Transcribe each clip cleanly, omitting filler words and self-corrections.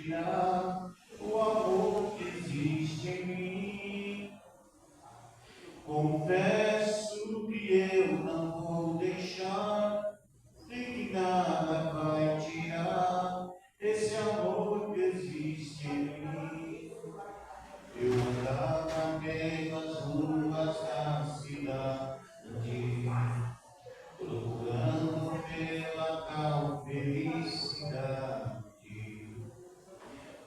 tirar o amor que existe em mim. Confesso que eu não vou deixar de que nada vai tirar esse amor que existe em mim. Eu andava pelas ruas da cidade, procurando pela tal felicidade.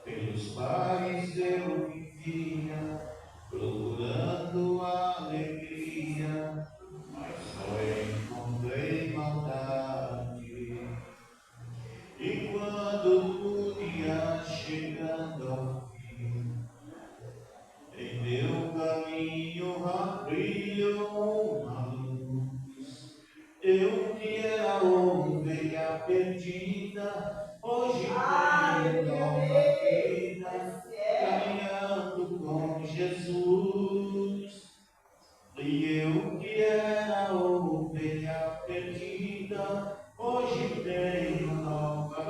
Pelos bares eu vivia, procurando alegria, mas só encontrei maldade. E quando o dia chegando ao fim, em meu caminho brilhou uma luz. Eu que era ovelha perdida, hoje tenho nova vida, caminhando com Jesus. E eu que era ovelha perdida, hoje tenho nova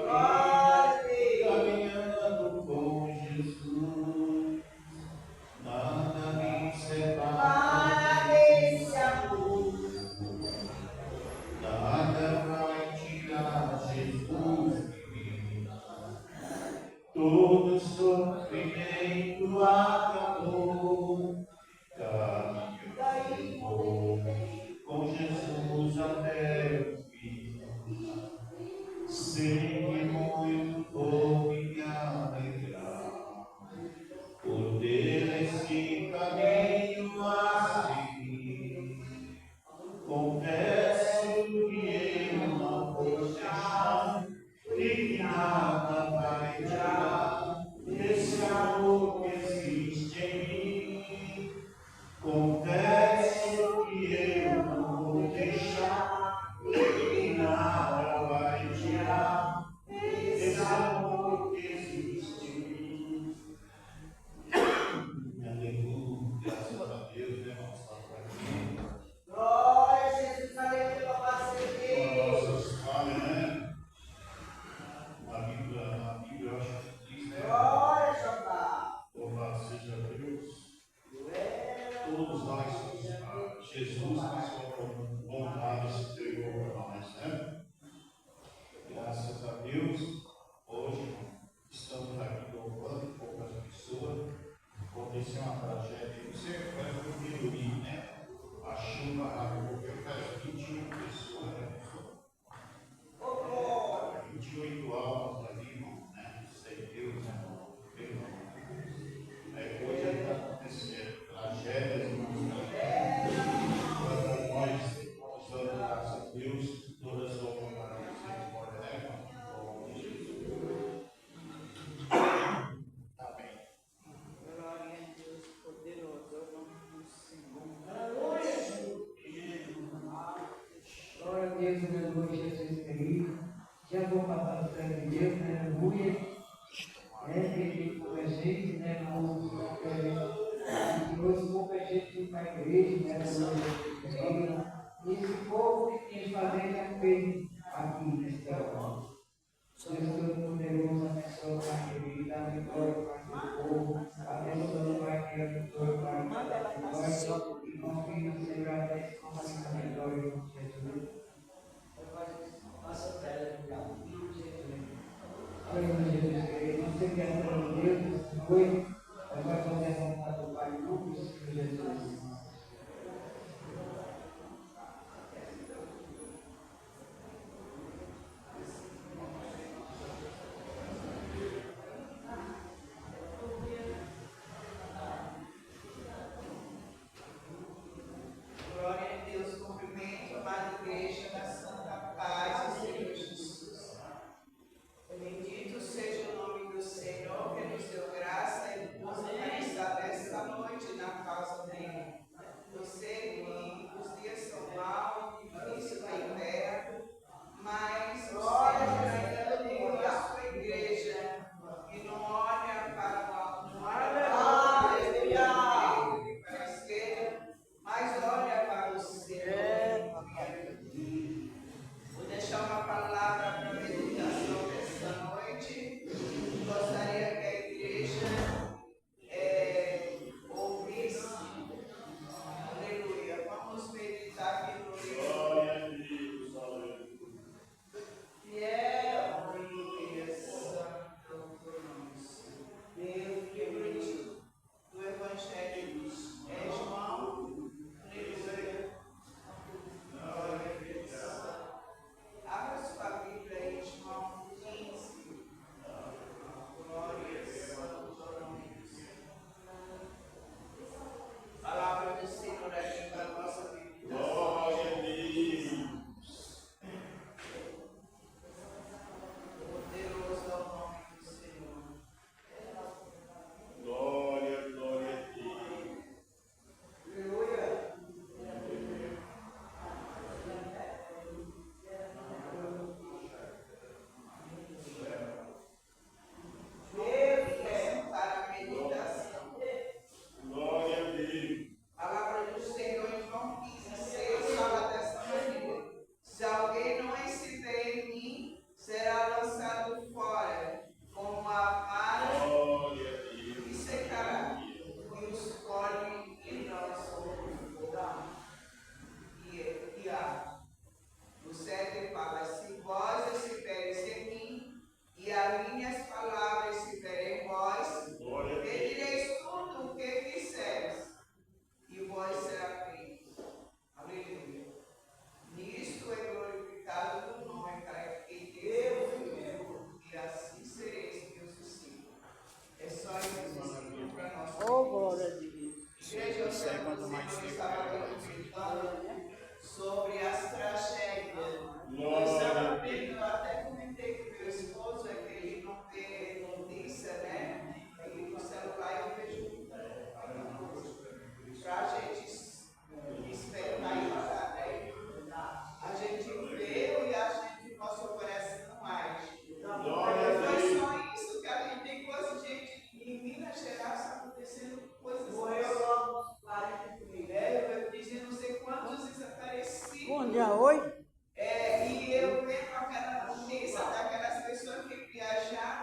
vida, caminhando com Jesus. Nada me separa desse amor, nada vai tirar Jesus de mim. Todo sofrimento acabou, caminho com Jesus até o fim. Sei que muito vou me alegrar por ter esse caminho a seguir. Confesso que eu não vou deixar e que nada vai tirar esse amor que existe em mim. Confesso que eu não vou deixar e que nada vai tirar esse amor que existe em mim. Aleluia, graças a Deus, né, irmãos? Glória a Jesus, aleluia, louvado seja Deus. Nossa história, né? A Bíblia, eu acho que diz, né? Glória a Jeová. Louvado seja Deus. Todos nós, Jesus, na sua vontade, se entregou por nós, né? Graças a Deus, hoje estamos aqui louvando poucas pessoas. Aconteceu uma tragédia, não sei, parece que eu vi, né? A chuva arrancou, faz 21 pessoas, né? 28 almas ali, irmão, né? Sem Deus, né? É coisa que está acontecendo, tragédias, irmãos. Nós damos graças a Deus, toda a sua vontade, misericórdia, né, irmão? Amém. Glória a Deus, poderoso, eu não consigo. Glória a Deus, aleluia, Jesus querido. Já vou passar o sangue de Deus, aleluia. Pedir por a gente, por qualquer gente. E hoje pouca gente para a igreja, aleluia. E esse povo que tinha fazer a fez aqui nesse local. Deus Todo-Poderoso, abençoa a querida, a vitória para o povo, abençoa Pai que a vitória para nós, e confia no Senhor até que confia na vitória de Jesus. Nossa tela, aleluia, Jesus querido. Você que é de Deus, foi, vai fazer a vontade do Pai, no Senhor Jesus. Glória a Deus, cumprimento a amada igreja da Santa Paz do Senhor Jesus. Bendito seja o nome do Senhor que nos deu graça e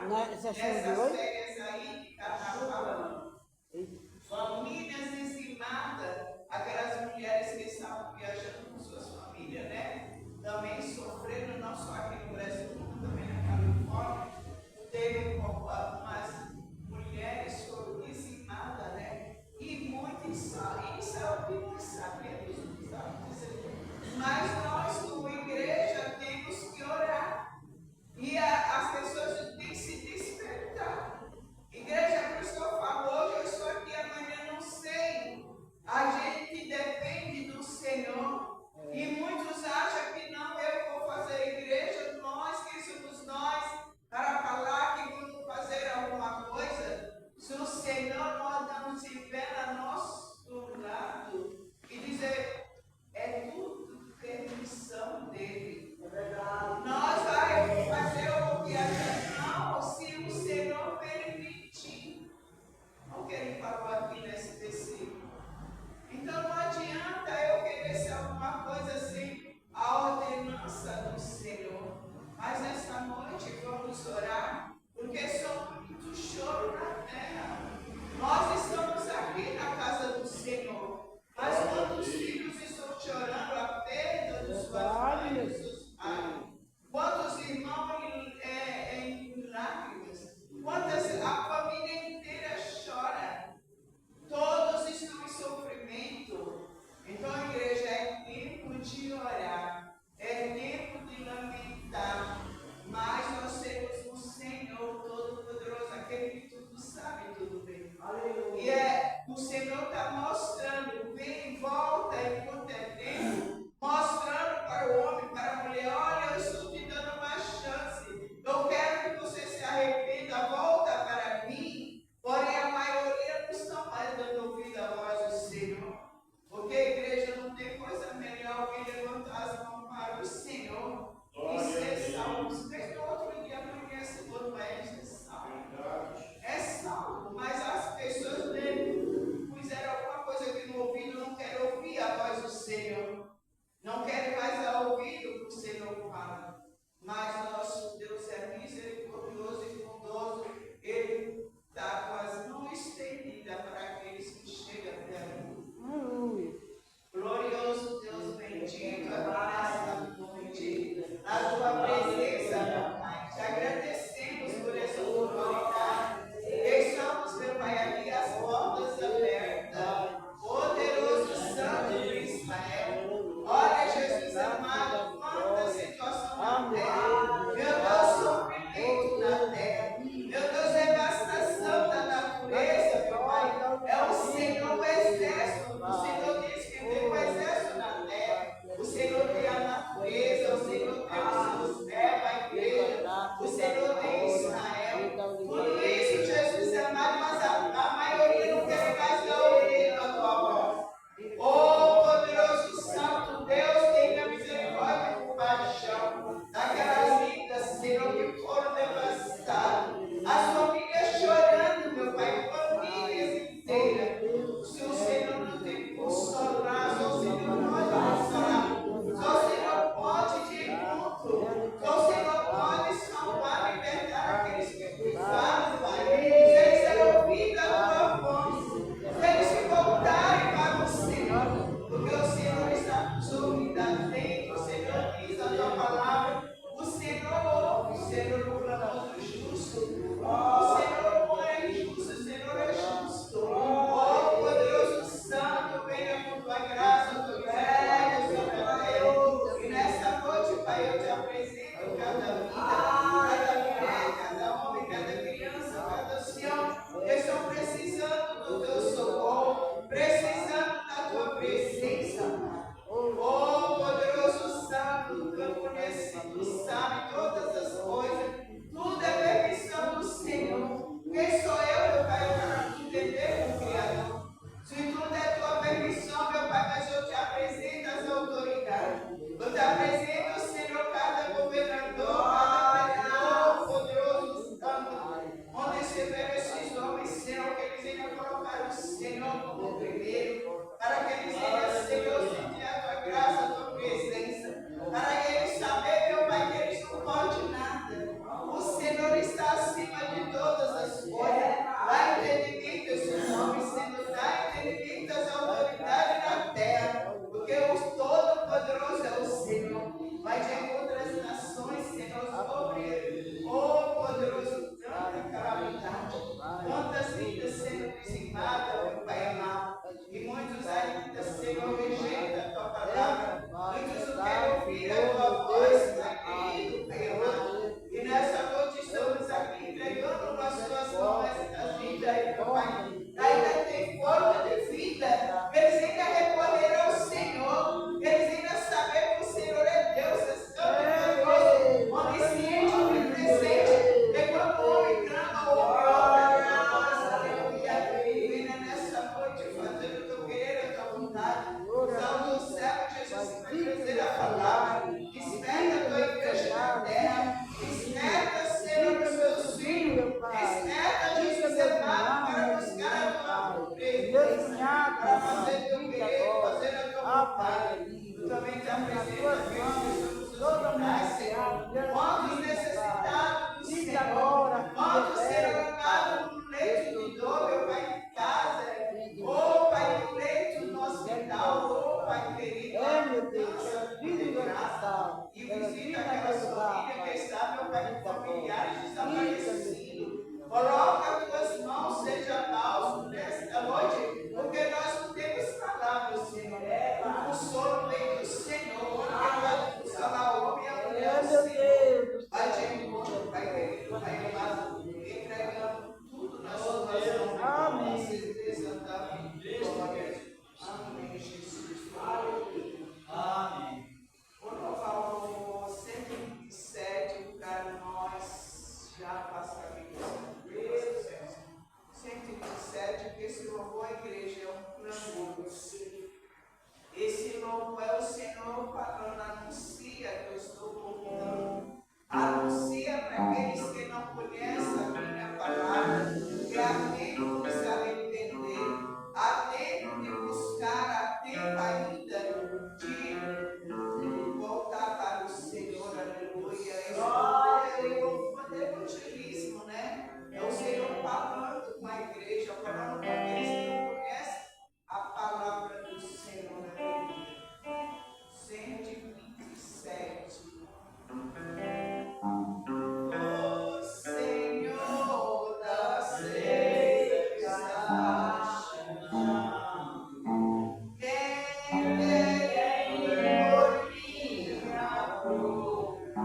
Essa chuva de nessas hoje? férias aí de carnaval. Famílias dizimadas, aquelas mulheres que estavam viajando com suas famílias, né? Também sofrendo, não só aqui no Brasil, como também na Califórnia. Teve umas mulheres foram dizimadas, né? E muitos isso é o que nós sabemos, mas nós, como igreja, temos que orar. E as pessoas têm que se despertar. Igreja, por isso que eu falo, hoje eu estou aqui, amanhã não sei. A gente depende do Senhor. E muitos acham que não, eu vou fazer igreja, nós que somos nós, para falar que vamos fazer alguma coisa. Se o Senhor não estiver a nosso lado e dizer, é tudo permissão dele. É verdade. Nós vamos fazer o que a gente não, se o Senhor permitir. Olha o que ele falou aqui nesse versículo. Então não adianta eu querer ser alguma coisa sem a ordenança do Senhor. Mas nessa noite vamos orar, porque só muito choro na terra. Nós estamos aqui na casa do Senhor. Mas quantos filhos estão chorando a perda dos suas mães, dos seus pais? Quantos irmãos em lágrimas? Quantas a família inteira chora? Todos estão em sofrimento. Então, igreja, é tempo de orar, é tempo de lamentar. Mas nós temos um Senhor Todo-Poderoso, aquele que tudo sabe, tudo bem. E o Senhor está mostrando, vem, volta enquanto é tempo, mostrando para o homem, para a mulher: olha, eu estou te dando uma chance. Eu quero que você se arrependa, volta para mim. familiares desaparecidos. Coloca tuas mãos, seja bálsamo nesta noite, porque nós não temos palavras, Senhor. O consolo vem do Senhor, porque vai consolar o homem e a mulher do Senhor. Vai de encontro, vai amado, entregando tudo nas suas mãos. Amém. Certeza da vitória. Amém, Jesus. Aleluia. Amém. Vou louvar o 127 para nós já praticamente 127, porque esse louvor à igreja é um clamor. Esse louvor é o Senhor falando, anuncia que eu estou voltando. Anuncia para aqueles que não conhecem a minha palavra, que há tempo de se arrepender, há tempo de buscar, há tempo ainda de voltar para o Senhor, aleluia. É o evangelismo, né? É o Senhor falando com a igreja, falando com aqueles que não conhecem a palavra do Senhor, aleluia. 127. O Senhor da ceia está chamando. Quem quer por minha procura,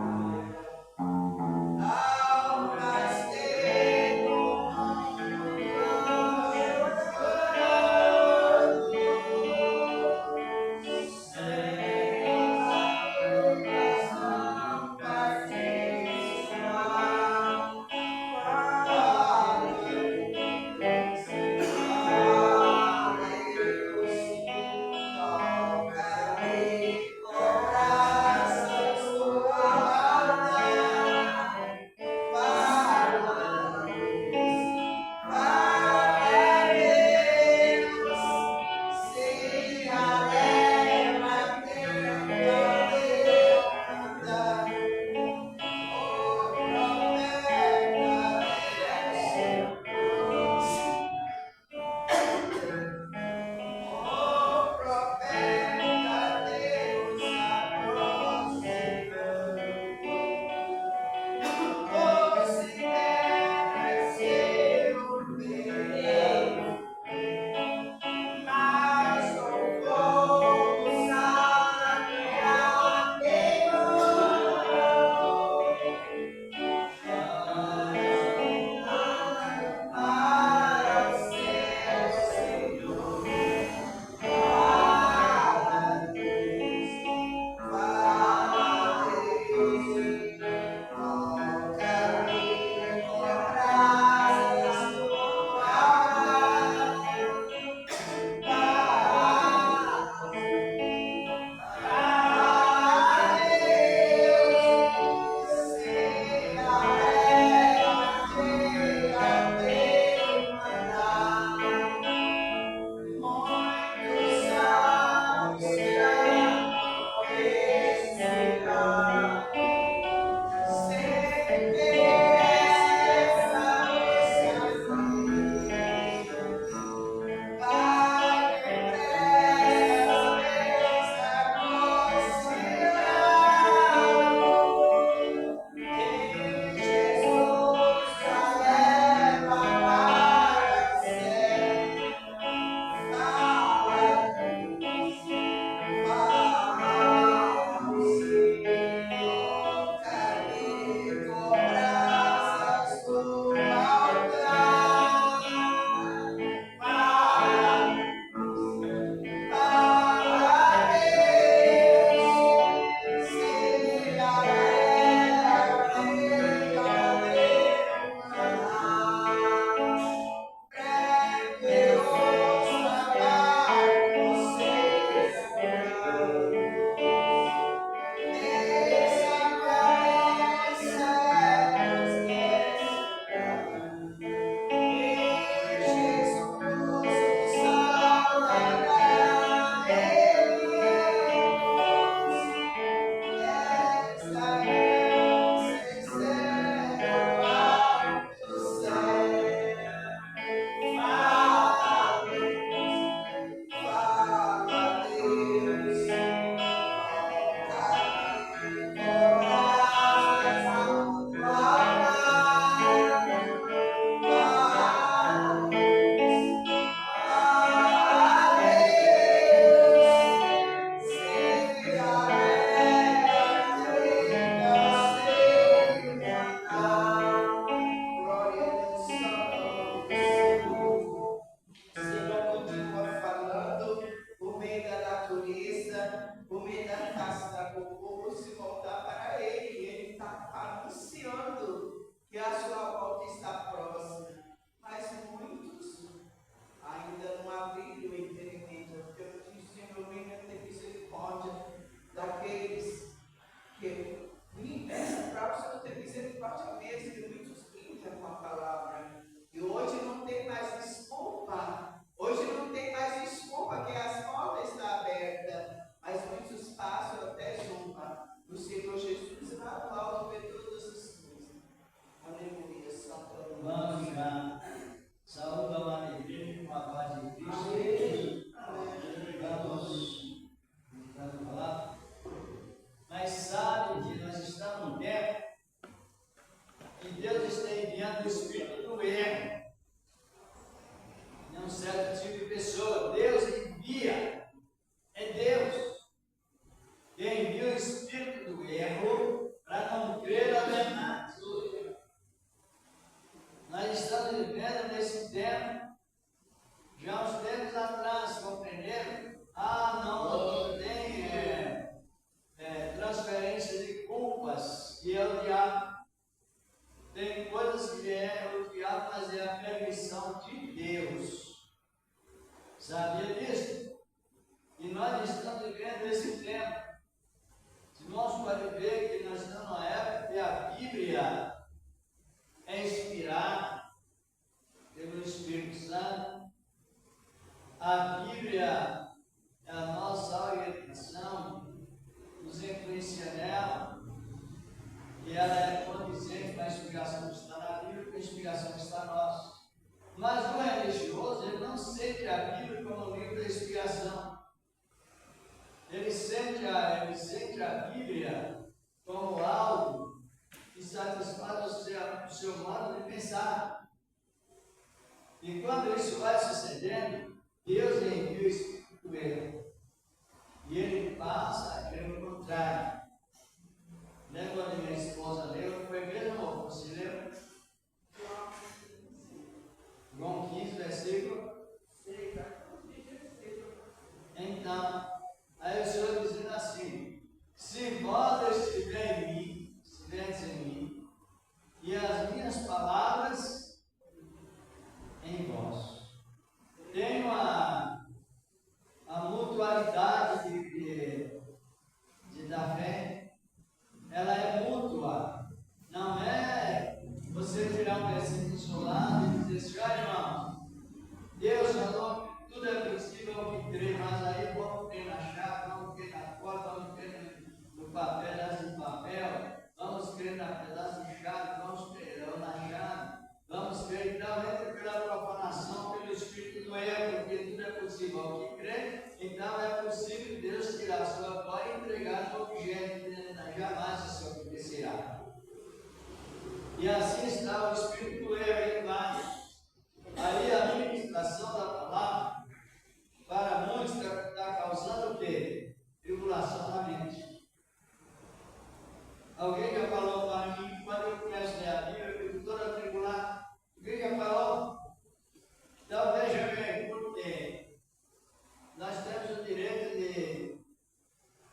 ao mais volta está próxima. Mas muitos ainda não abriram o entendimento, porque eu disse, Senhor, venha ter misericórdia daqueles que me peçam para o Senhor ter misericórdia mesmo, que muitos brincam com a palavra. E hoje não tem mais desculpa. Hoje não tem mais desculpa que as portas estão abertas, mas muitos passam até zomba do Senhor Jesus lá do alto ver todas as coisas. Aleluia, Santo Deus. Vamos já. Saúde a alegria com a paz de Cristo. Vamos falar. Mas sabe que nós estamos num tempo que Deus está enviando o espírito do erro. Não um certo tipo de pessoa. Deus envia. É Deus. Quem envia o espírito do erro para não crer a verdade. Nós estamos vivendo nesse tempo, já uns tempos atrás, compreenderam? Não tem transferência de culpas, que é o diabo. Tem coisas que é o diabo, mas é a permissão de Deus. Sabia disso? E nós estamos vivendo esse tempo. Se nós podemos ver que nós estamos numa época que a Bíblia é inspirada pelo Espírito Santo. A Bíblia é a nossa orientação, nos influencia nela, e ela é condizente com a inspiração que está na Bíblia, com a inspiração que está nossa. Mas o religioso, ele não sente a Bíblia como livro da inspiração. Ele sente a Bíblia como algo que satisfaz o seu modo de pensar. E quando isso vai sucedendo, Deus envia o Espírito do erro. E ele passa a crer o contrário. Lembra quando minha esposa leu? Foi mesmo, amor? Você leu? João 15, versículo 6. Então, aí o Senhor dizendo assim: se vós estiverdes em mim, e as minhas palavras em vós. Tenho a mutualidade da fé, ela é mútua. Não é você tirar um versículo isolado e dizer assim: olha, irmão, Deus falou que tudo é possível ao que crer, mas aí vamos crer na chave, vamos crer na porta, vamos crer no papel, pedaço de papel, vamos crer na pedaço de chave, vamos crer na chave, vamos crer, então entra pela profanação, pelo espírito do erro, porque tudo é possível ao que crer, então é possível Deus tirar a sua glória e entregar no objeto, jamais isso acontecerá. E assim está o espírito do erro em nós. Aí a ministração da palavra, para muitos, está causando o quê? Tribulação na mente. Alguém já falou para mim, quando eu começo a ler a Bíblia, eu fico todo atribulado. Alguém já falou? Então veja bem, porque nós temos o direito de.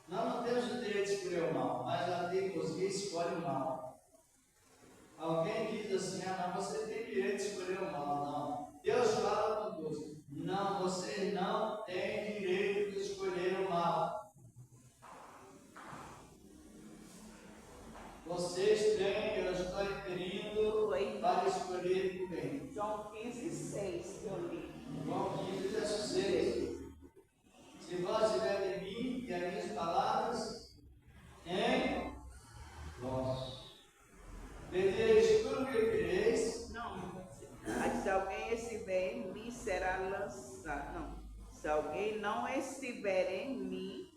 Nós não temos o direito de escolher o mal, mas a teimosia escolhe o mal. Alguém diz assim: não, você tem direito de escolher o mal. Não. Deus fala conosco: não, você não tem direito de escolher o mal. Vocês têm, eu estou referindo para escolher o bem. João 15, 6, que eu li. João 15, verso 6. Se vós estiverem em mim e as minhas palavras em vós, pedireis tudo o que quereis. Não, mas se alguém estiver em mim, será lançado. Não, se alguém não estiver em mim,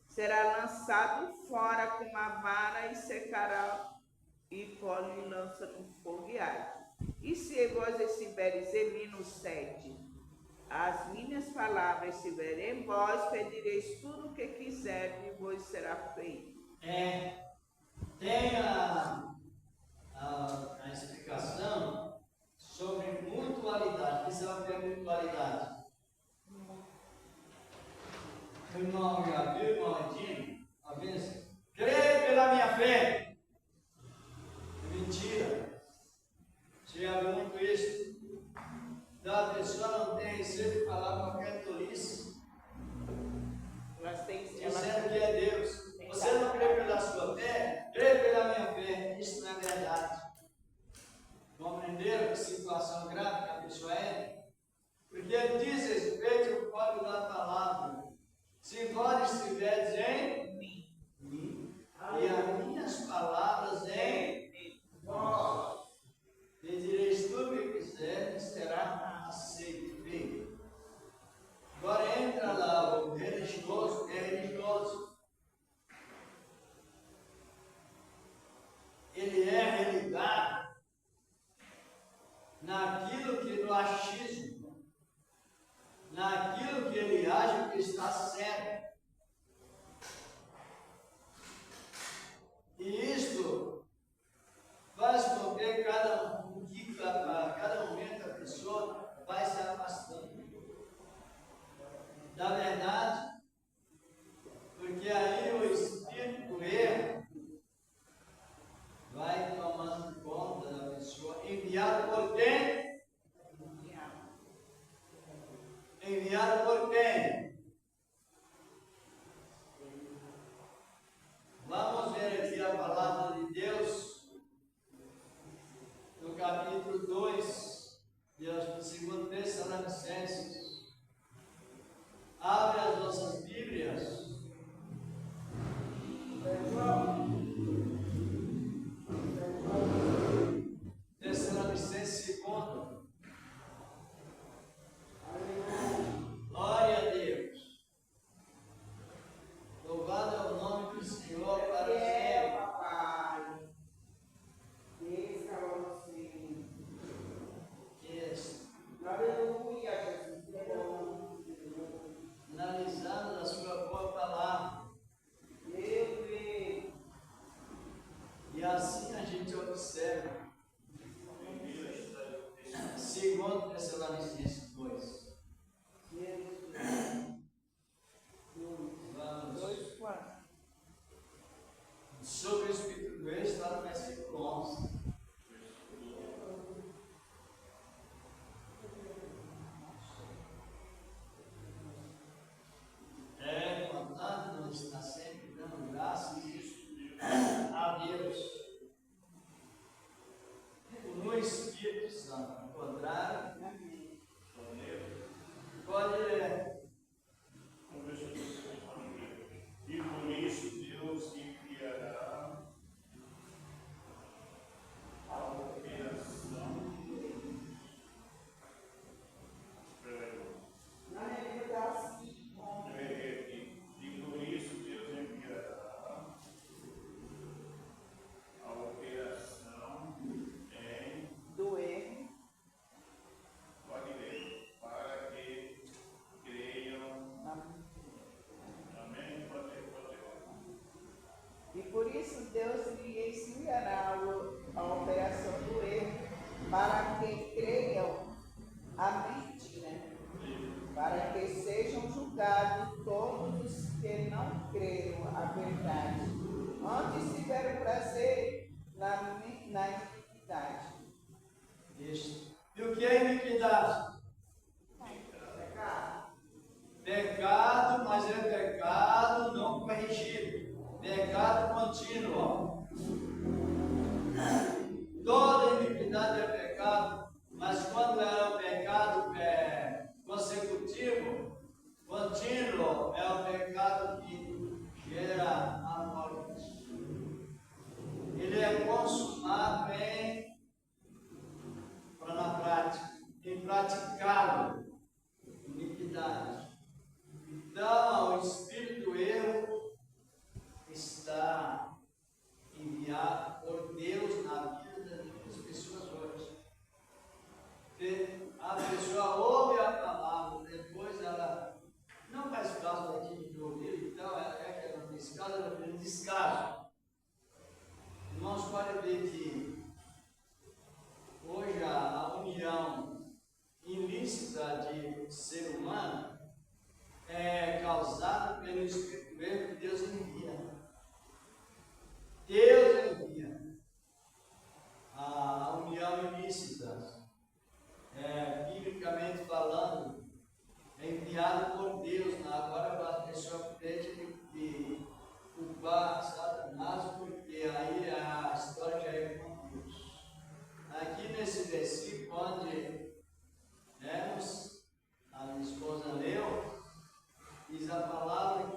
será lançado fora com uma vara e secará, e pó lhe lança no fogo e arde. E se vós estiveres em mim, no 7, as minhas palavras estiverem em vós, pedireis tudo o que quiserdes e vos será feito. Tem a explicação sobre mutualidade. Que sabe o que é mutualidade? O irmão Gabriel, irmão Edinho, alguém diz: creio pela minha fé. Se vós estiveres em mim, e as minhas palavras em vós, pedireis tudo o que quiseres, será aceito. Feito. Agora entra lá o religioso, é religioso. Ele é religado naquilo que no achismo, naquilo que ele acha que está certo. E isto faz com que cada momento a pessoa vai se afastando da verdade, porque aí o espírito do erro vai tomando conta da pessoa, enviado por quem? Enviado por quem? Vamos ver aqui a palavra de Deus no capítulo 2 de 2 Tessalonicenses. Abre as nossas Bíblias. Tessalonicenses 2. Glória a Deus. Louvado é o nome do Senhor para sempre. Papai. Descalce. Aleluia, Jesus. Analisando a sua boa palavra. Meu Deus. E assim a gente observa. Segundo Tessalonicenses 2. Vamos. 2:4. Sobre o Espírito do Ex, está no versículo 11. Contando, não está sempre dando graças a Deus. No Espírito Santo, ao contrário, pode ler. E por isso Deus enviará a operação. E por isso Deus enviará a operação em Do erro. pode ler, para que creiam. Amém? Pode ler. E por isso Deus lhe ensinará a operação do erro, para que creiam a mente, né? Para que sejam julgados todos os que não creram a verdade, antes tiveram prazer na iniquidade. Isso. E o que é iniquidade? Pecado, mas é pecado não corrigido. Pecado contínuo. Toda iniquidade é pecado, mas quando é um pecado consecutivo, contínuo, é um pecado que gera a morte. Ele é consumado na prática, impraticável, iniquidade. Então, o espírito do erro está enviado por Deus na vida das pessoas hoje. A pessoa ouve a palavra, depois ela não faz caso daquilo de ouvir, então ela não fez caso, ela fez descaso. Irmãos, podem ver que hoje a união ilícita de ser humano é causada pelo Espírito que Deus envia. Deus envia a união ilícita, biblicamente falando, é enviado por Deus. Agora a pessoa tem que culpar Satanás, porque aí a história já é com Deus. Aqui nesse versículo, onde a minha esposa leu, diz a palavra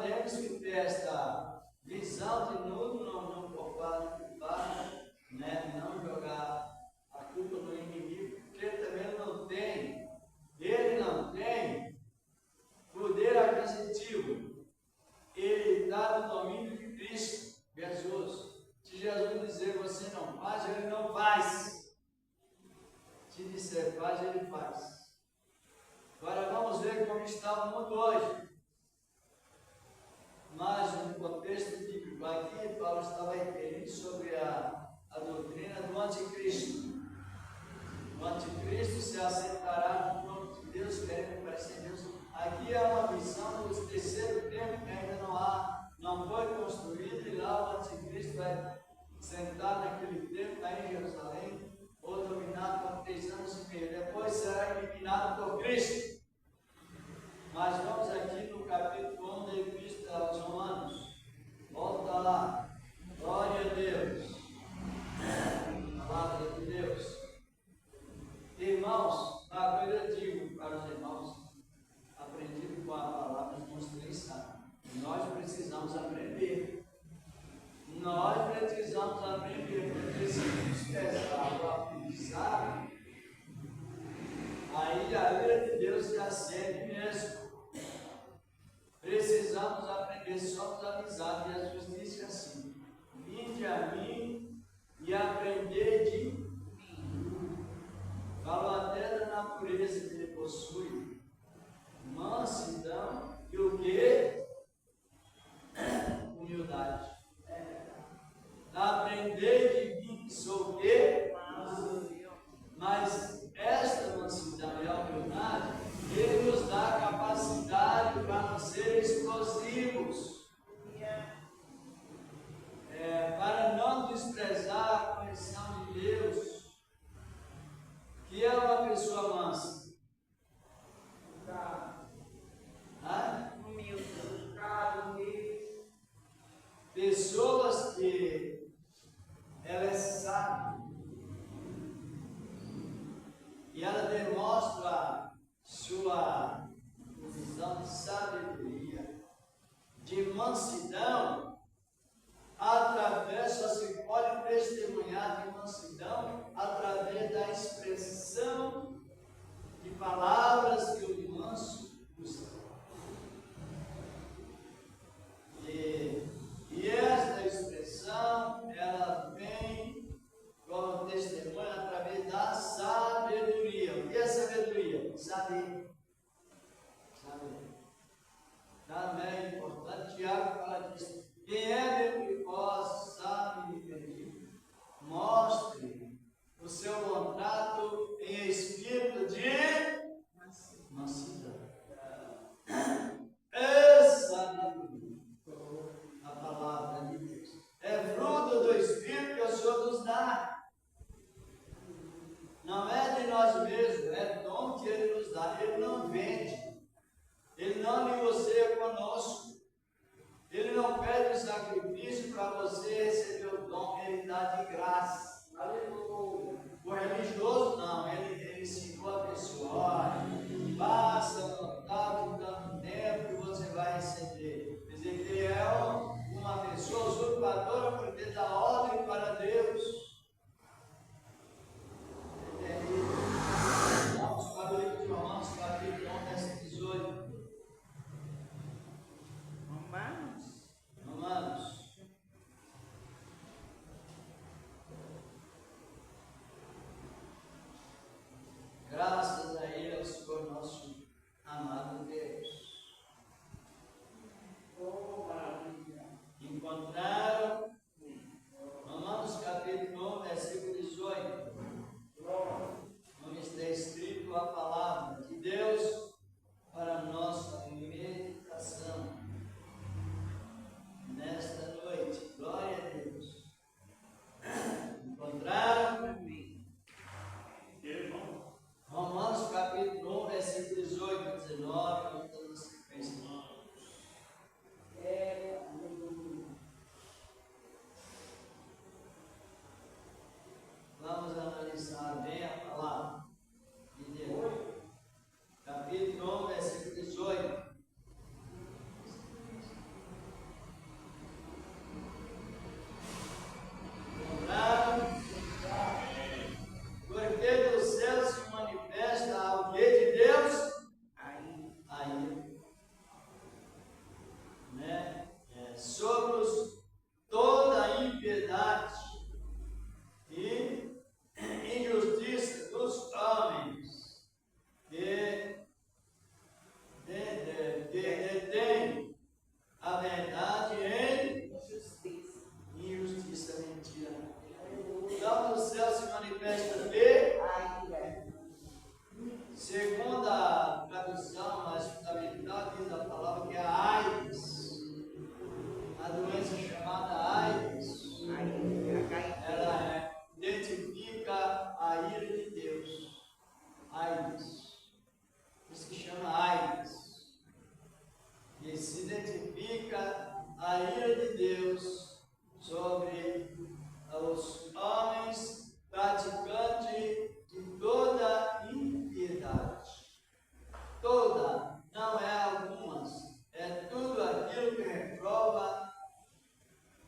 temos que ter esta visão de não poupar, né? Não jogar a culpa no inimigo, porque ele também não tem poder aquisitivo. Ele está no domínio de Cristo, Jesus. Se Jesus dizer você não faz, ele não faz. Se disser faz, ele faz. Agora vamos ver como está o mundo hoje. Mas no contexto bíblico aqui, Paulo estava referindo sobre a doutrina do anticristo. O anticristo se assentará no trono de Deus, querendo parecer Deus. Aqui é uma visão do terceiro tempo que ainda não foi construído, e lá o anticristo vai sentar naquele tempo, lá em Jerusalém, ou dominado por 3 anos e meio. Depois será eliminado por Cristo. Mas vamos aqui no capítulo 1 da Epístola aos Romanos. Volta lá. Glória a Deus. Palavra de Deus. Irmãos, agora eu digo para os irmãos, aprendido com a palavra, nos ensina. Nós precisamos aprender. Nós precisamos aprender, porque se desprezar o aprendizado, aí a ira de Deus se acende mesmo. Precisamos aprender, somos amizade, e a justiça é assim. Vinde a mim e aprendei de mim. Falo até da natureza que ele possui. Mansidão e o que? Humildade. Aprendei de mim que sou o quê? Mas esta mansidão e a humildade, ele nos dá a capacidade para não ser explosivos, para não desprezar a correção de Deus, que é uma pessoa mansa. Pessoas que ela sabe e ela demonstra sua visão de sabedoria, de mansidão, através, só se pode testemunhar de mansidão através da expressão de palavras que o manso usa. E esta expressão, ela vem como testemunho através da sabedoria. O que é sabedoria? Saber. Também é importante, Tiago fala disso. Quem é meu que sabe me pedir, mostre o seu contrato em espírito de mansidão. Sabedoria, a palavra de Deus, é fruto do Espírito que o Senhor nos dá. Não é de nós mesmos, é dom que Ele nos dá. Ele não vende, Ele não negocia conosco, Ele não pede um sacrifício para você receber o dom, Ele dá de graça. Aleluia. O religioso não, ele ensinou a pessoa, passa no tanto tempo que você vai receber. Quer dizer que é uma pessoa usurpadora porque dá ordem para Deus. Vamos para o livro de Romanos, capítulo 1, verso 18. Romanos. exemplifica a ira de Deus sobre os homens praticantes de toda impiedade. Toda, não é algumas, é tudo aquilo que reprova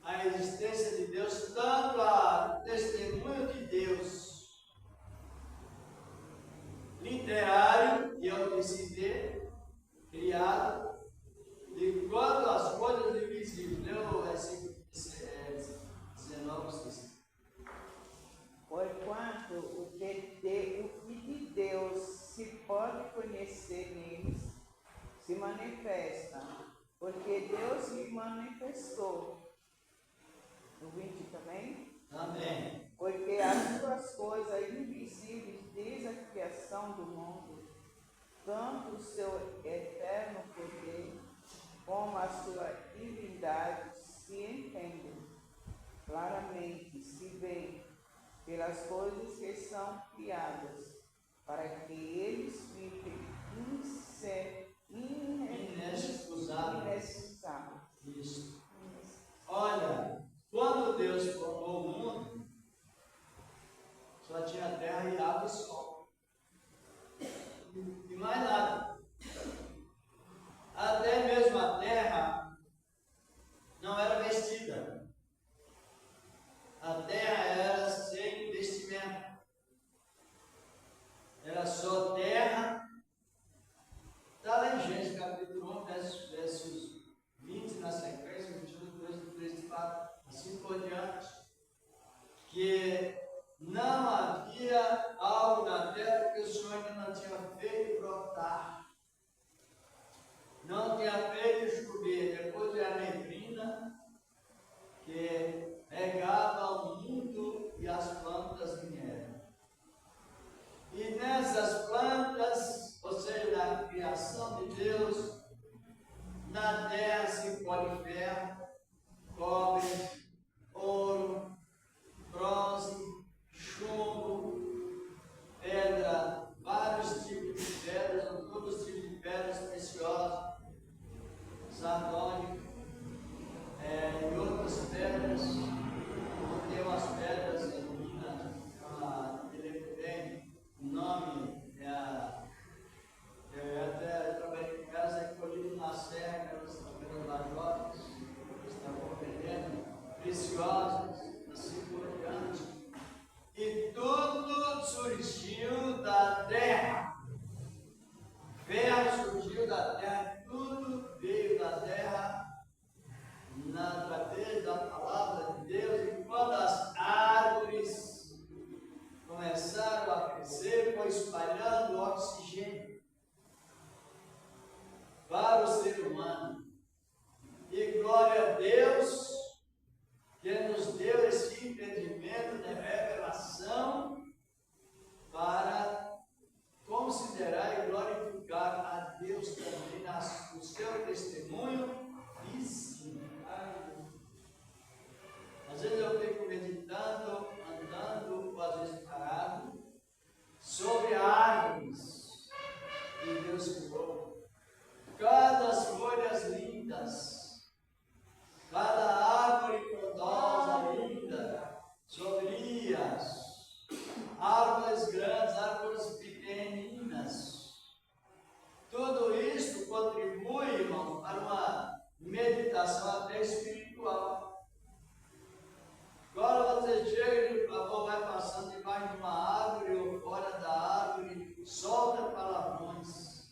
a existência de Deus, tanto o testemunho de Deus literário, e eu decidi, criado, de quanto as coisas invisíveis. Leu o versículo 19. Porquanto o que de Deus se pode conhecer neles se manifesta, porque Deus se manifestou. No 20 também? Amém. Porque as suas coisas invisíveis desde a criação do mundo, tanto o seu eterno poder como a sua divindade se entendem claramente, se veem pelas coisas que são criadas, para que eles fiquem inexcusáveis. Isso. Olha, quando Deus formou o mundo, só tinha terra e água e sol. E mais nada. Até mesmo a terra não era vestida. A terra era sem vestimento. Era só terra. Está lá em Gênesis capítulo 1, versos 20 na sequência, 21, 2, 3, 4, assim por diante. Que não havia algo na terra que o Senhor ainda não tinha feito brotar. Não tinha feito chover. Depois de a neblina que regava o mundo e as plantas vieram. E nessas plantas, ou seja, na criação de Deus, na terra se colhe ferro, cobre, ouro, bronze, chumbo, pedra, vários tipos de pedras, ou todos os tipos de pedras preciosas, sardônico, e outras pedras. Tem umas pedras em Minas, o nome eu até trabalhei com elas, é colhido na serra, aquelas pedras lajotas, que estavam vendendo, preciosas, assim por diante. E tudo surgiu da terra. Ferro surgiu da terra, tudo veio da terra, através da palavra de Deus. E quando as árvores começaram a crescer, foi espalhando oxigênio para o ser humano. E glória a Deus que nos deu esse entendimento de revelação para considerar e glorificar a Deus também no seu testemunho visível. Às vezes eu fico meditando, andando, ou às vezes parado, sobre árvores que Deus criou. Cada folhas lindas, cada árvore frondosa, linda, sobrias, árvores grandes, árvores pequeninas. Tudo isso contribui, irmão, para uma meditação até espiritual. Agora você chega e vai passando debaixo de uma árvore ou fora da árvore, solta palavrões,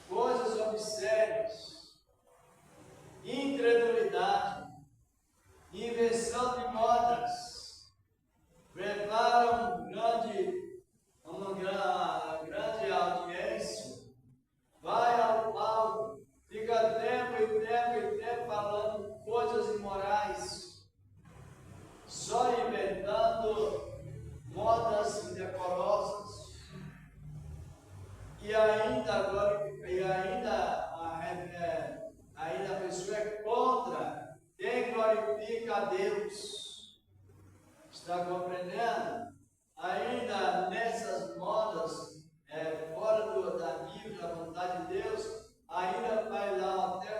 coisas obscenas, incredulidade, invenção de modas, prepara uma grande audiência, vai ao palco, fica tempo e tempo falando coisas imorais, só inventando modas indecorosas, e ainda a pessoa é contra quem glorifica a Deus. Está compreendendo? Ainda nessas modas, fora da Bíblia, da vontade de Deus, ainda vai lá até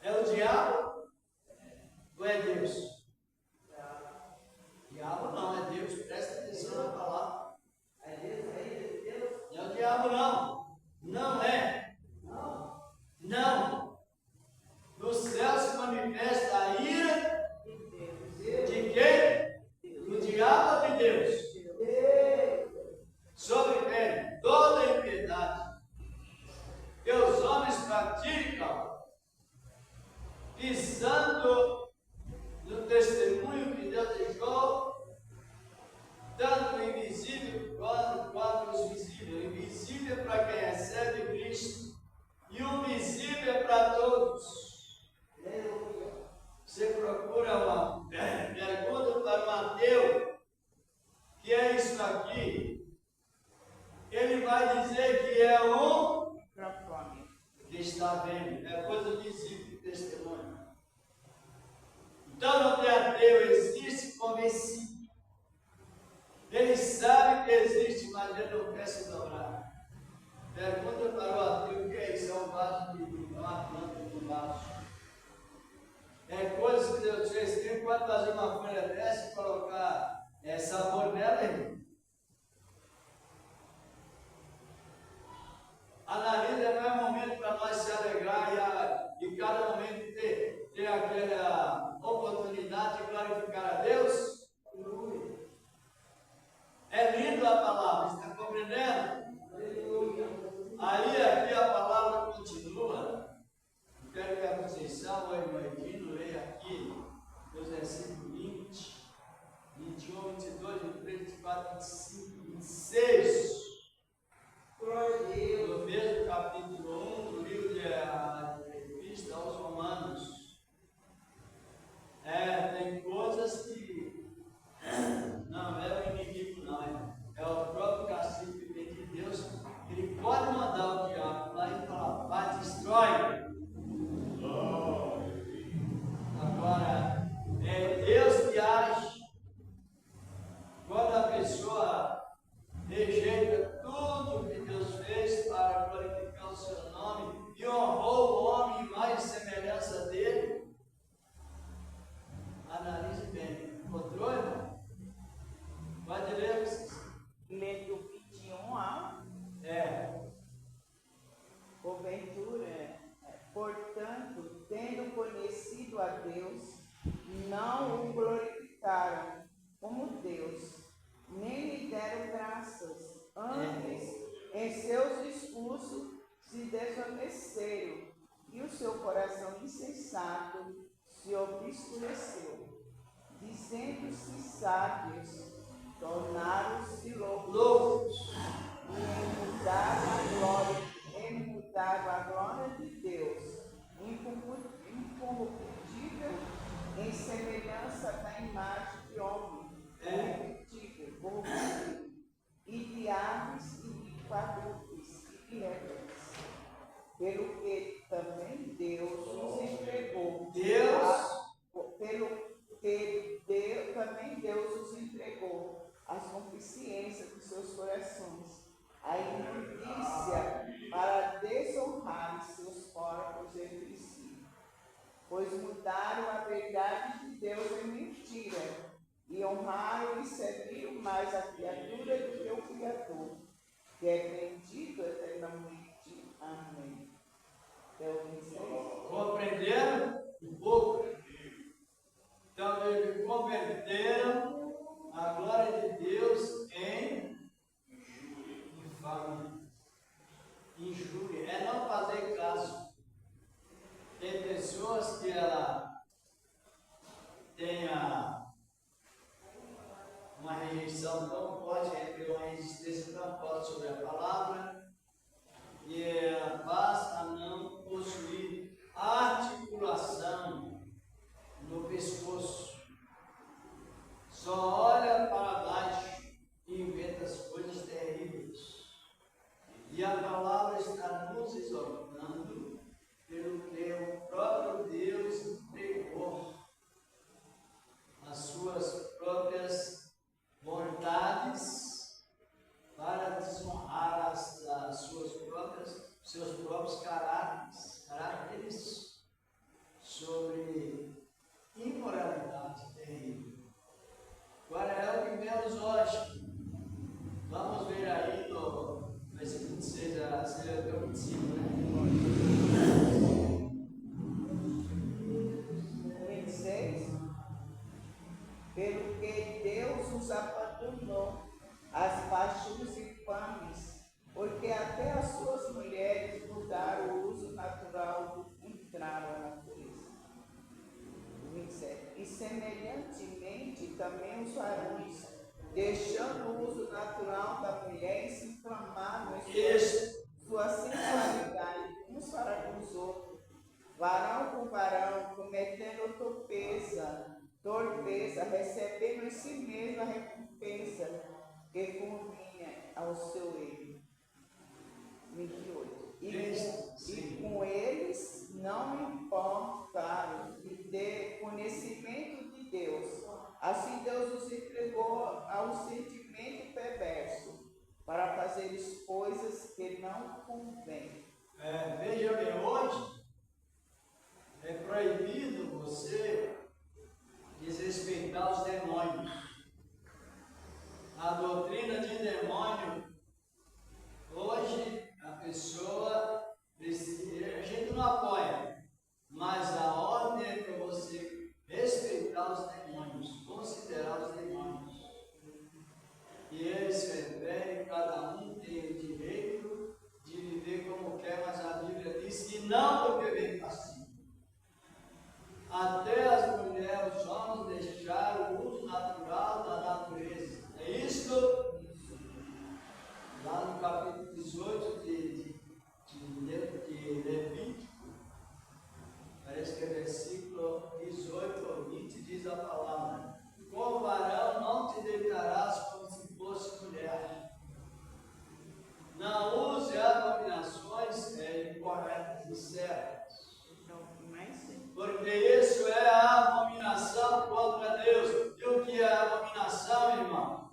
É o diabo ou é Deus? Diabo não, é Deus. Presta atenção na palavra. É Deus. Não é o diabo não. Não é. Não. No céu se manifesta a ira de quem? Do diabo ou de Deus? Sobre ele toda a impiedade que os homens praticam, pisando no testemunho que Deus deixou, tanto o invisível quanto os visíveis. O invisível é para quem recebe Cristo, e o visível é para todos. Você procura uma pergunta para Mateus, que é isso aqui. Ele vai dizer que é um que está vendo, é coisa visível, testemunho. Então não tem ateu, existe convencido. Ele sabe que existe, mas ele não quer se dobrar. Pergunta para o ateu o que é isso, é um vaso de vinho, é uma planta de um vaso. É coisa que Deus fez. Quem pode fazer uma folha dessa e colocar sabor nela, irmão? Analisa, não é momento para nós se alegrar e cada momento ter aquela oportunidade de glorificar a Deus? É lindo a palavra, está compreendendo? Aí aqui a palavra continua. Eu quero que a Conceição ou a irmã Edino leia aqui os versículos 20, 21, 22, 23, 24, 25, 26. No mesmo capítulo 1 do livro de Epístola aos Romanos. Tem coisas que não é o inimigo, não. É o próprio castigo que vem de Deus. Ele pode mandar o diabo lá e falar: vai, destrói. Agora, é Deus que age. Quando a pessoa rejeita tudo que Deus fez para glorificar o seu nome e honrou o homem em mais semelhança dele, analise bem. Encontrou, irmão? Pode ler, vocês. Lê do 21 a porventura, portanto, tendo conhecido a Deus, não o glorificaram como Deus, nem lhe deram graças. Antes, em seus discursos se desvaneceram, e o seu coração insensato se obscureceu. Dizendo-se sábios, tornaram-se loucos, e mudaram a glória de Deus, incorruptível, em semelhança da imagem de homem, corruptível, e de aves, e de quadrúpedes, e de répteis, pelo que também Deus os entregou. Também Deus os entregou às concupiscências dos seus corações, a imundícia, para desonrar seus corpos entre si. Pois mudaram a verdade de Deus em mentira, e honraram e serviram mais a criatura do que o Criador, que é bendito eternamente. Amém. Compreenderam um pouco? Então, eles converteram a glória de Deus em infâmia, injúria. É não fazer caso. Tem pessoas que ela tenha uma rejeição tão forte, uma resistência tão forte sobre a palavra, e ela passa a não possuir articulação no pescoço. Só olha para baixo e inventa as coisas terríveis. E a palavra está nos exortando pelo que o próprio Deus entregou as suas próprias vontades para desonrar seus próprios caráteres, semelhantemente também os varões, deixando o uso natural da mulher e se inflamando em sua sensualidade uns para com os outros, varão com varão, cometendo torpeza, recebendo em si mesmo a recompensa que convinha ao seu erro. 28. E com eles não importaram de ter conhecimento de Deus. Assim Deus os entregou ao sentimento perverso, para fazer coisas que não convêm. Veja bem, hoje é proibido você desrespeitar os demônios. A doutrina de demônio, hoje a pessoa, a gente não apoia, mas a ordem é para você respeitar os demônios, considerar os demônios. E eles referem, cada um tem o direito de viver como quer, mas a Bíblia diz que não porque vem castigo. Até as mulheres, os homens deixaram o uso natural da natureza. É isso? Lá no capítulo 18 de Levítico, parece que é versículo 18 ou 20, diz a palavra: com varão não te deitarás como se fosse mulher. Não use abominações incorretas e certas. Porque isso é a abominação contra Deus. E o que é abominação, irmão?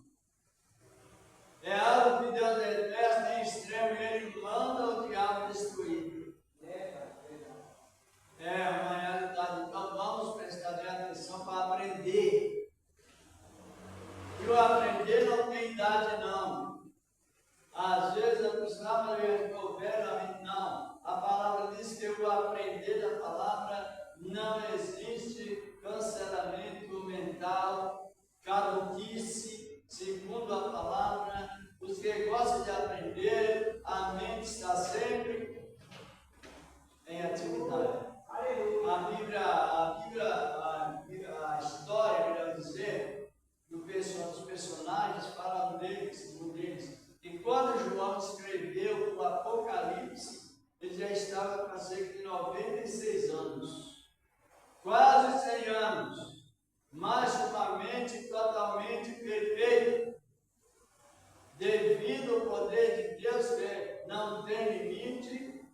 É algo que Deus detesta em extremo e ele manda o diabo destruir. É uma realidade. Então vamos prestar atenção para aprender. E o aprender não tem idade, não. Às vezes a pessoa mas eu estou velho, não. A palavra diz que o aprender da palavra não existe cancelamento mental, caduquice, segundo a palavra. Os que gostam de aprender, a mente está sempre em atividade. A história, quer dizer, dos personagens falam deles, e quando João escreveu o Apocalipse, ele já estava com cerca de 96 anos, quase 100 anos, mas uma mente totalmente perfeita, devido ao poder de Deus que não tem limite,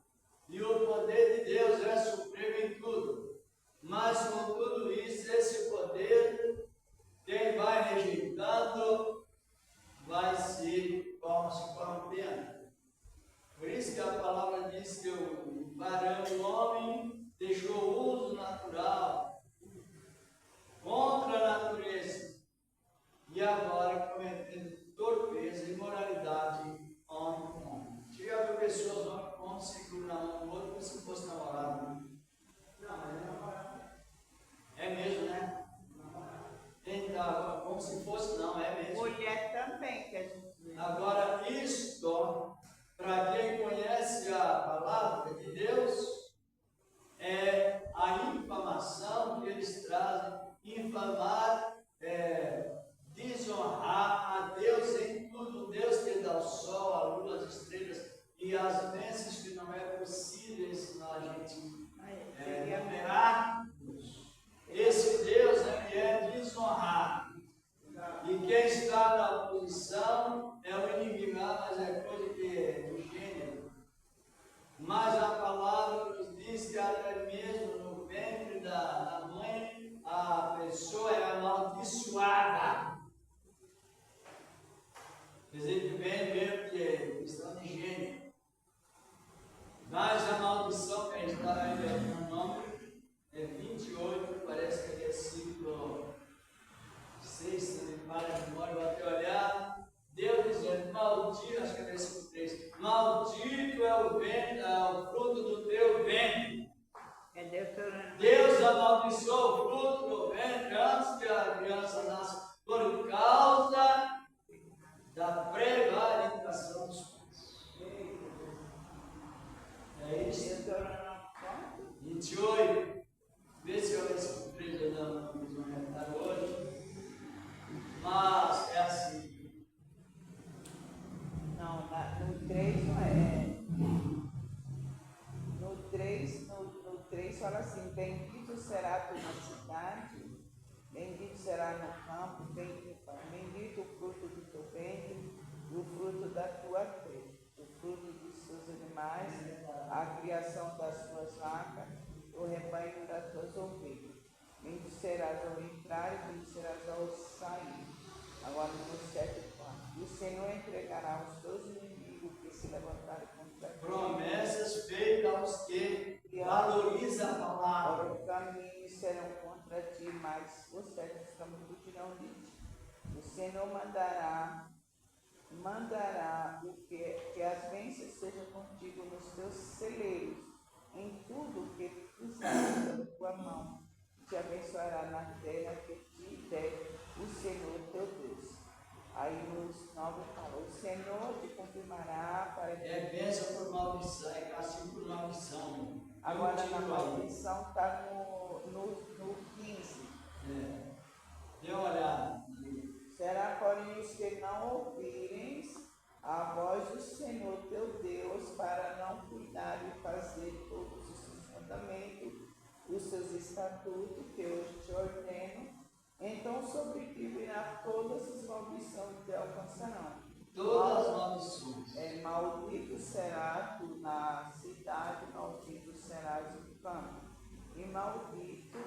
e o poder de Deus é supremo em tudo. Mas com tudo isso, esse poder, quem vai rejeitando, vai se corrompendo. Por isso que a palavra diz que o varão, o homem, deixou o uso natural contra a natureza e agora cometendo torpeza e imoralidade homem com homem. Chega para pessoas, homem com homem, segura na mão do outro como se fosse namorado. Não, mas é namorado. É mesmo, né? Então, como se fosse, não, é mesmo. Mulher também, que a gente vê. Agora, isto, para quem conhece a palavra de Deus, é a infamação que eles trazem, infamar, desonrar a Deus em tudo, Deus que dá o sol, a lua, as estrelas e as bênçãos que não é possível ensinar a gente numerar. Esse Deus é desonrar. E quem está na oposição é o inimigo, mas é coisa que é do gênero. Mas a palavra nos diz que até mesmo no ventre da mãe, a pessoa é amaldiçoada. Quer dizer que vem mesmo que é questão de gênero. Mas a maldição que está no nome é 28, parece que é versículo 6, se não me falha a memória, vou até olhar. Deus dizendo, maldito, acho que é versículo 3, maldito é o fruto do teu ventre. Deus amaldiçoou o fruto do ventre antes que a criança nasça, por causa da prevaricação dos pais. É isso? 28. Vê se eu versículo 3 ou não. será a tua cidade, bendito será no campo, bendito o fruto do teu ventre, e o fruto da tua terra, o fruto dos seus animais, a criação das tuas vacas, o rebanho das tuas ovelhas. Bendito serás ao entrar e bendito serás ao sair. Agora no 7:4. O Senhor entregará os teus inimigos que se levantarem contra ti. Promessas feitas aos que valorizam a palavra. Ora, os caminhos serão contra ti, mas os céus fugirão de ti. O Senhor mandará o que as bênçãos sejam contigo nos teus celeiros, em tudo que usares da tua mão. Te abençoará na terra que te der o Senhor teu Deus. Aí nos 9 fala, o Senhor te confirmará para que... É bênção por maldição, é castigo por maldição. Agora na maldição está no 15. Dê uma olhada. Será, porém, os que não ouvirem a voz do Senhor teu Deus, para não cuidar e fazer todos os seus mandamentos, os seus estatutos que hoje te ordeno, então sobre ti virá todas as maldições te alcançarão. Todas as maldições. Maldito serás tu na cidade, maldito serás no campo. E maldito,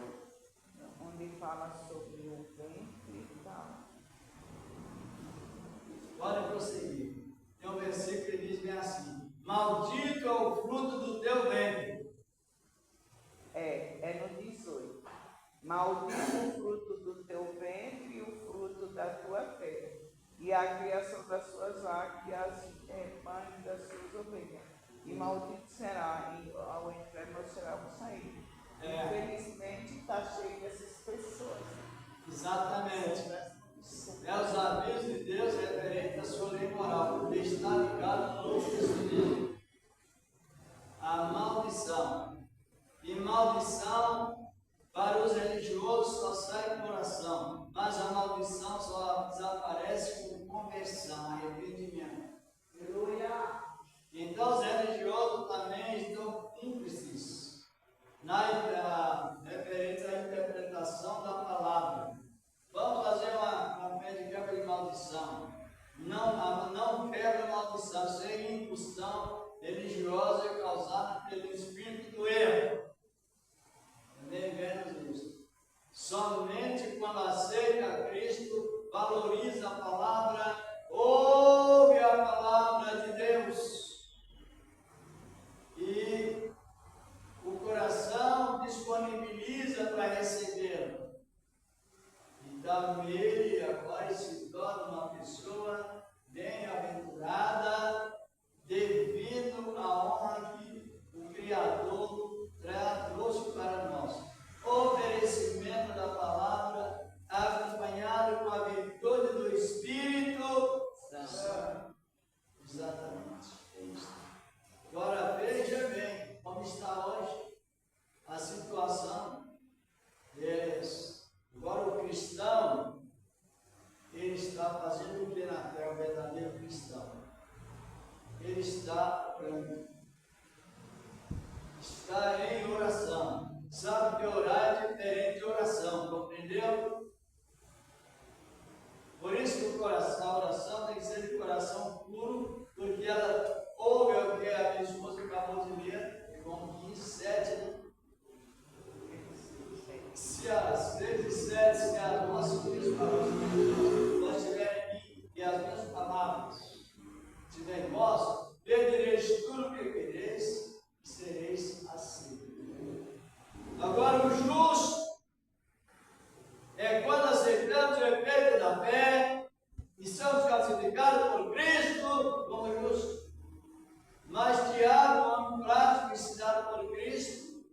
onde fala sobre o ventre e tal. Pode prosseguir. Tem um versículo que diz bem assim: maldito é o fruto do teu ventre. É no 18. Maldito o fruto do teu ventre e o fruto da tua terra, e a criação das suas vacas e as rebanhos das suas ovelhas. E maldito será ao entrar, não será ao sair. Infelizmente está cheio dessas pessoas. Exatamente. É os avisos de Deus referentes à sua lei moral, porque está ligado no Novo Testamento. A maldição. E maldição para os religiosos só sai com oração, mas a maldição só desaparece com conversão, arrependimento. Aleluia! Então os religiosos também estão cúmplices referente à interpretação da palavra. Vamos fazer uma fé de quebra de maldição. Não quebra maldição, sem impulsão religiosa causada pelo espírito do erro. Também vemos isso. Somente quando aceita Cristo, valoriza a palavra, ouve a palavra de Deus e o coração disponibiliza para recebê-la. Então ele agora se torna uma pessoa bem-aventurada devido à honra que o Criador trouxe para nós. Oferecimento da palavra acompanhado com a virtude do Espírito Santo. Exatamente. É isso. Agora veja bem como está hoje a situação deles. Agora o cristão, ele está fazendo o que na terra, o verdadeiro cristão? Ele está orando. Está em oração. Sabe que orar é diferente de oração, compreendeu? Por isso que a oração tem que ser de coração puro, porque ela ouve o que a minha esposa acabou de ler, João 15, 7, né? Se as vezes 7, se as nossas palavras estiverem em mim e as minhas palavras estiverem em vós, pedireis tudo o que quereis e sereis assim. Agora o justo é quando aceitamos o efeito da fé e somos classificados por Cristo como justo. Mas Tiago, homem prático ensinado por Cristo,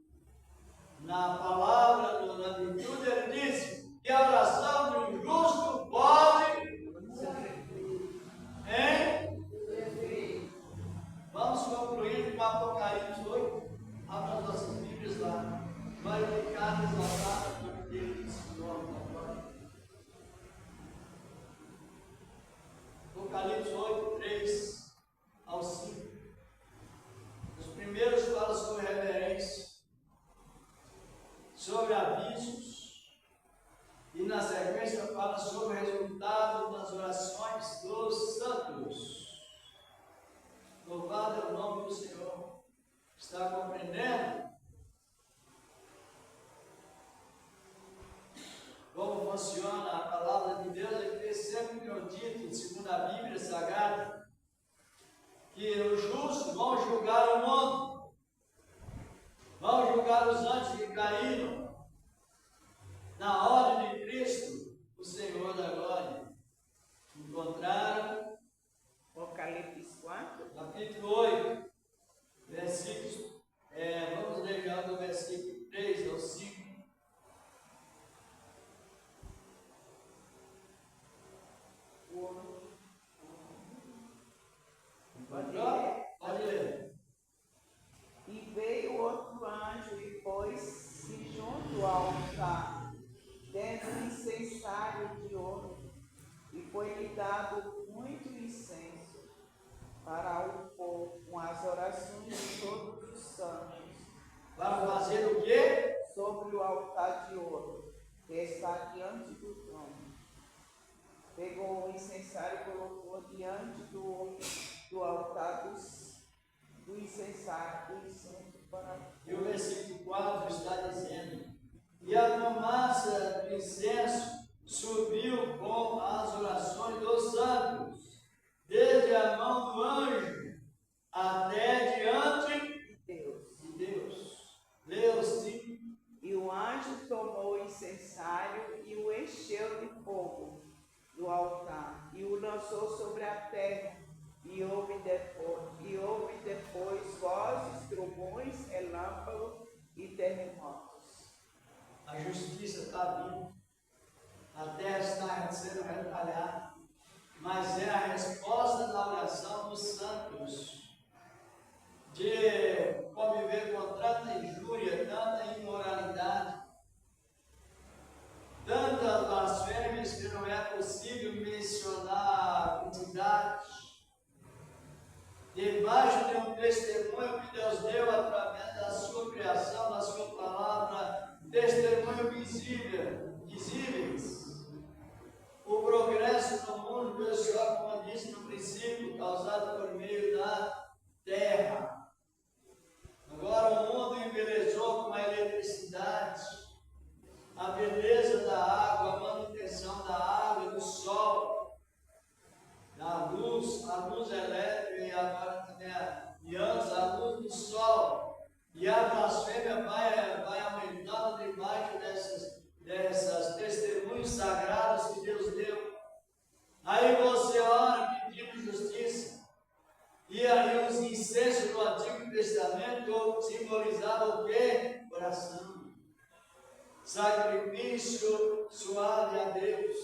na palavra, na virtude, ele diz que a oração de um justo pode avisos, e na sequência fala sobre o resultado das orações dos santos. Louvado é o nome do Senhor. Está compreendendo como funciona a palavra de Deus? É que sempre me dito, segundo a Bíblia Sagrada, que os justos vão julgar o mundo, vão julgar os anjos que caíram na ordem de Cristo, o Senhor da glória. Encontraram Apocalipse 4. capítulo 8, versículos, vamos ler já do versículo 3 ao 5. Pode ler. E veio outro anjo e pôs-se junto ao altar, tendo incensário de ouro, e foi-lhe dado muito incenso para o pôr com as orações de todos os santos. Para fazer o quê? Sobre o altar de ouro, que está diante do trono. Pegou o incensário e colocou diante do altar do incensário, do incenso para... E o versículo 4 está dizendo: e a fumaça do incenso subiu com as orações dos santos, desde a mão do anjo até diante de Deus. Leia os 5. E o anjo tomou o incensário e o encheu de fogo do altar, e o lançou sobre a terra, e houve depois vozes, trovões, relâmpagos e terremotos. A justiça está vindo, a terra está sendo retalhada, mas é a resposta da oração dos santos, de conviver com tanta injúria, tanta imoralidade, tantas blasfêmias que não é possível mencionar a quantidade, debaixo de um testemunho que Deus deu através da sua criação, da sua palavra, testemunho visíveis. O progresso no mundo pessoal, como eu disse no princípio, causado por meio da terra. Agora o mundo embelezou com a eletricidade, a beleza da água, a manutenção da água, do sol, da luz, a luz elétrica e agora também antes a luz do sol. E a blasfêmia vai aumentando debaixo dessas testemunhos sagrados que Deus deu. Aí você ora pedindo justiça. E aí os incensos do Antigo Testamento simbolizavam o quê? Oração. Sacrifício suave a Deus.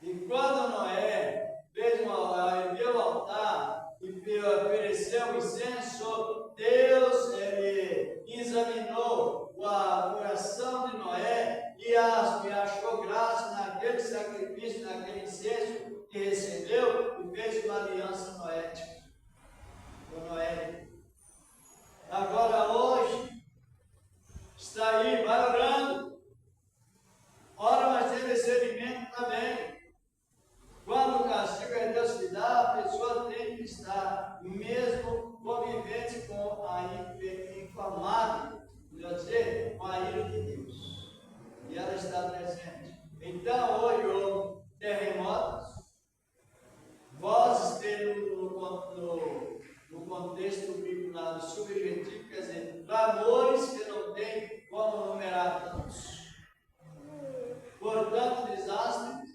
E quando Noé ergueu o altar e ofereceu o incenso, Deus examinou a oração de Noé e achou graça naquele sacrifício, naquele incenso que recebeu e fez uma aliança noética com Noé. Agora hoje está aí, vai orando. Ora, mas tem discernimento também. Quando o castigo é Deus que dá, a pessoa tem que estar mesmo convivente com a inflamada, melhor dizer, com a ira de Deus. E ela está presente. Então, hoje houve terremotos, vozes no contexto bíblico, no subjetivo, quer dizer, clamores que não tem como numerar tantos. Portanto, desastre.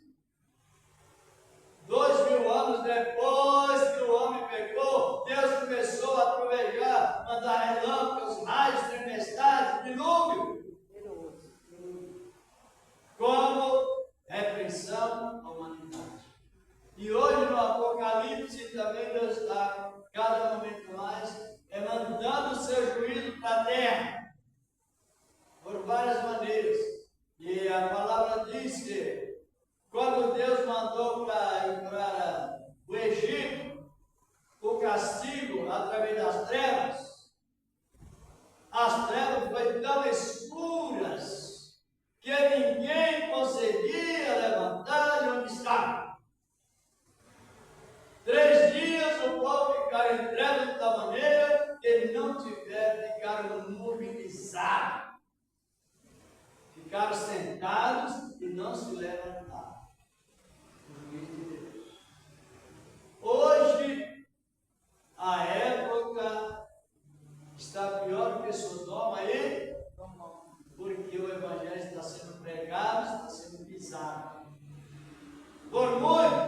2000 anos depois que o homem pecou, Deus começou a trovejar, mandar relâmpagos, raios, tempestades, dilúvio, como repreensão à humanidade. E hoje no Apocalipse também Deus está, cada momento mais, mandando o seu juízo para a terra, por várias maneiras. E a palavra diz que quando Deus mandou para o Egito o castigo através das trevas, as trevas foram tão escuras ficaram sentados e não se levantaram. O juiz de Deus. Hoje, a época está pior que Sodoma e porque o Evangelho está sendo pregado, está sendo pisado por muitos.